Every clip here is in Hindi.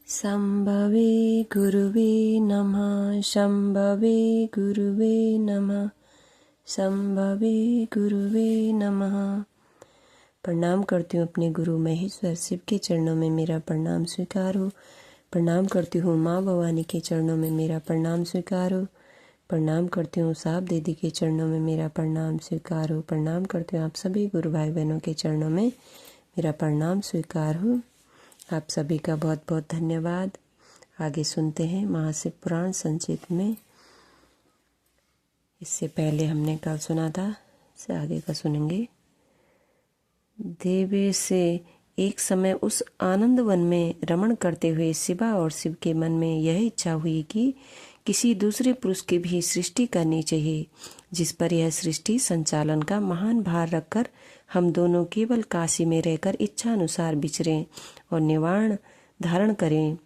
शम्भवे गुरुवे नमः। शम्भवे गुरुवे नमः। शम्भवे गुरुवे नमः। प्रणाम करती हूँ अपने गुरु महेश्वर शिव के चरणों में मेरा प्रणाम स्वीकार हो। प्रणाम करती हूँ माँ भवानी के चरणों में मेरा प्रणाम स्वीकार हो। प्रणाम करती हूँ साहब दीदी के चरणों में मेरा प्रणाम स्वीकार हो। प्रणाम करती हूँ आप सभी गुरु भाई बहनों के चरणों में मेरा प्रणाम स्वीकार हो। आप सभी का बहुत बहुत धन्यवाद। आगे सुनते हैं महाशिव पुराण संचित में। इससे पहले हमने कल सुना था, इससे आगे का सुनेंगे। देवे से एक समय उस आनंद वन में रमण करते हुए शिवा और शिव के मन में यह इच्छा हुई कि किसी दूसरे पुरुष की भी सृष्टि करनी चाहिए, जिस पर यह सृष्टि संचालन का महान भार रखकर हम दोनों केवल काशी में रहकर इच्छा अनुसार विचरें और निवारण धारण करें।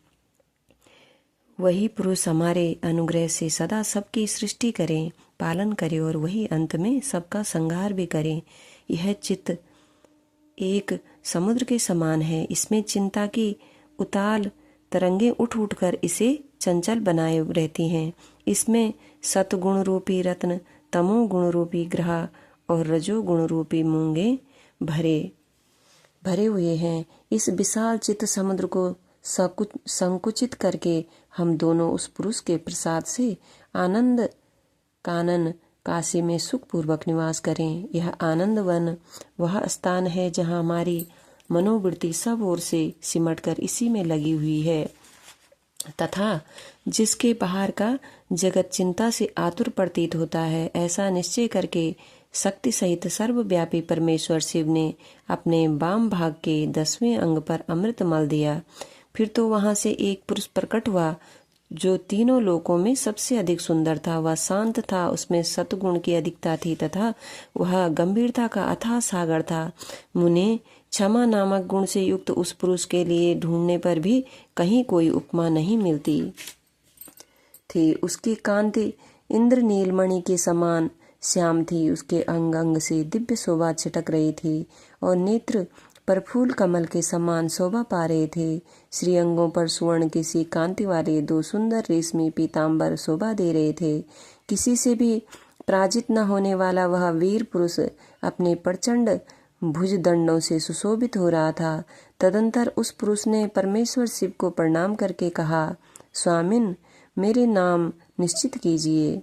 वही पुरुष हमारे अनुग्रह से सदा सबकी सृष्टि करें, पालन करें और वही अंत में सबका संहार भी करें। यह चित्त एक समुद्र के समान है, इसमें चिंता की उताल तरंगें उठ उठकर इसे चंचल बनाए रहती हैं। इसमें सतगुण रूपी रत्न, तमो गुण रूपी ग्रह और रजो गुण रूपी मूंगे भरे हुए हैं। इस विशाल चित्त समुद्र को संकुचित करके हम दोनों उस पुरुष के प्रसाद से आनंद कानन काशी में सुखपूर्वक निवास करें। यह आनंद वन वह स्थान है जहाँ हमारी मनोवृत्ति सब ओर से सिमटकर इसी में लगी हुई है तथा जिसके बाहर का जगत चिंता से आतुर प्रतीत होता है। ऐसा निश्चय करके शक्ति सहित सर्वव्यापी परमेश्वर शिव ने अपने वाम भाग के 10वें अंग पर अमृत मल दिया। फिर तो वहां से एक पुरुष प्रकट हुआ जो तीनों लोकों में सबसे अधिक सुंदर था। वह शांत था, उसमें सतगुण की अधिकता थी तथा वह गंभीरता का अथाह सागर था। मुने क्षमा नामक गुण से युक्त उस पुरुष के लिए ढूंढने पर भी कहीं कोई उपमा नहीं मिलती थी। उसकी कांति इंद्र नीलमणि के समान श्याम थी। उसके अंग अंग से दिव्य शोभा छिटक रही थी और नेत्र पर फूल कमल के समान शोभा पा रहे थे। श्रीअंगों पर सुवर्ण की सी कांति वाले 2 सुंदर रेशमी पीताम्बर शोभा दे रहे थे। किसी से भी पराजित न होने वाला वह वीर पुरुष अपने प्रचंड भुजदंडों से सुशोभित हो रहा था। तदंतर उस पुरुष ने परमेश्वर शिव को प्रणाम करके कहा, स्वामिन, मेरे नाम निश्चित कीजिए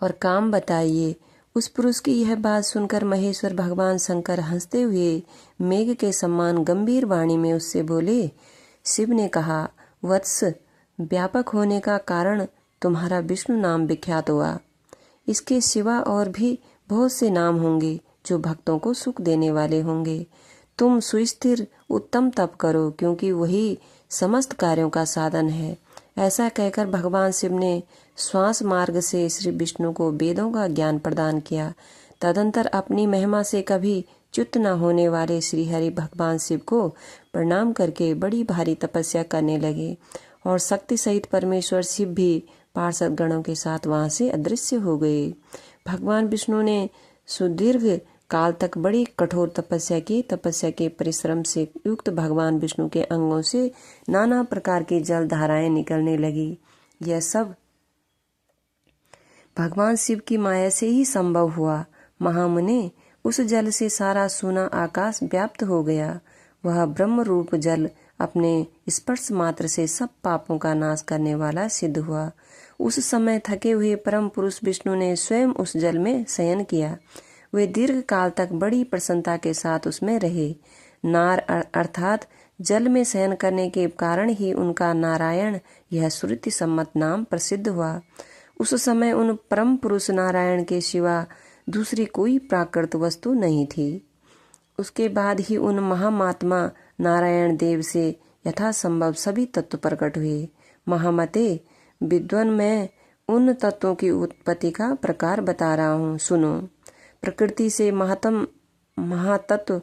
और काम बताइए। उस पुरुष की यह बात सुनकर महेश्वर भगवान शंकर हंसते हुए मेघ के समान गंभीर वाणी में उससे बोले। शिव ने कहा, वत्स, व्यापक होने का कारण तुम्हारा विष्णु नाम विख्यात हुआ। इसके सिवा और भी बहुत से नाम होंगे जो भक्तों को सुख देने वाले होंगे। तुम सुस्थिर उत्तम तप करो, क्योंकि वही समस्त कार्यों का साधन है। ऐसा कहकर भगवान शिव ने श्वास मार्ग से श्री विष्णु को वेदों का ज्ञान प्रदान किया। तदंतर अपनी महिमा से कभी च्युत न होने वाले श्री हरि भगवान शिव को प्रणाम करके बड़ी भारी तपस्या करने लगे और शक्ति सहित परमेश्वर शिव भी पार्षद गणों के साथ वहां से अदृश्य हो गए। भगवान विष्णु ने सुदीर्घ काल तक बड़ी कठोर तपस्या की। तपस्या के परिश्रम से युक्त भगवान विष्णु के अंगों से नाना प्रकार की जल धाराएं निकलने लगी। यह सब भगवान शिव की माया से ही संभव हुआ। महामुने, उस जल से सारा सोना आकाश व्याप्त हो गया। वह ब्रह्म रूप जल अपने स्पर्श मात्र से सब पापों का नाश करने वाला सिद्ध हुआ। उस समय थके हुए परम पुरुष विष्णु ने स्वयं उस जल में शयन किया। वे दीर्घ काल तक बड़ी प्रसन्नता के साथ उसमें रहे। नार अर्थात जल में शयन करने के कारण ही उनका नारायण यह श्रुति सम्मत नाम प्रसिद्ध हुआ। उस समय उन परम पुरुष नारायण के सिवा दूसरी कोई प्राकृत वस्तु नहीं थी। उसके बाद ही उन महामात्मा नारायण देव से यथासंभव सभी तत्व प्रकट हुए। महामते विद्वान, मैं उन तत्वों की उत्पत्ति का प्रकार बता रहा हूँ, सुनो। प्रकृति से महातत्व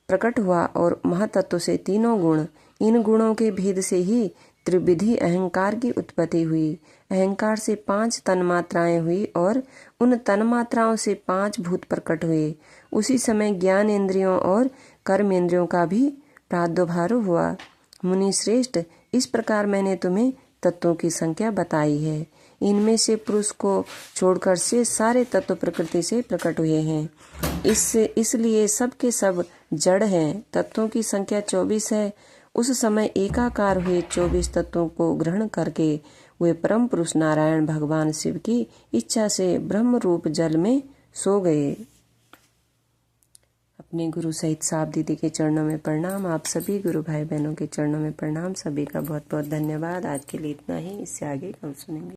प्रकट हुआ और महातत्व से तीनों गुण। इन गुणों के भेद से ही त्रिविधि अहंकार की उत्पत्ति हुई। अहंकार से 5 तन्मात्राएं हुई और उन तन्मात्राओं से 5 भूत प्रकट हुए। उसी समय ज्ञान इंद्रियों और कर्म इंद्रियों का भी प्रादुर्भाव हुआ। मुनि श्रेष्ठ, इस प्रकार मैंने तुम्हें तत्वों की संख्या बताई है। इनमें से पुरुष को छोड़कर से सारे तत्व प्रकृति से प्रकट हुए हैं। इसलिए सब के सब जड़ हैं। तत्वों की संख्या 24 है। उस समय एकाकार हुए 24 तत्वों को ग्रहण करके वे परम पुरुष नारायण भगवान शिव की इच्छा से ब्रह्म रूप जल में सो गए। अपने गुरु सहित साहब दीदी के चरणों में प्रणाम। आप सभी गुरु भाई बहनों के चरणों में प्रणाम। सभी का बहुत बहुत धन्यवाद। आज के लिए इतना ही, इससे आगे कल सुनेंगे।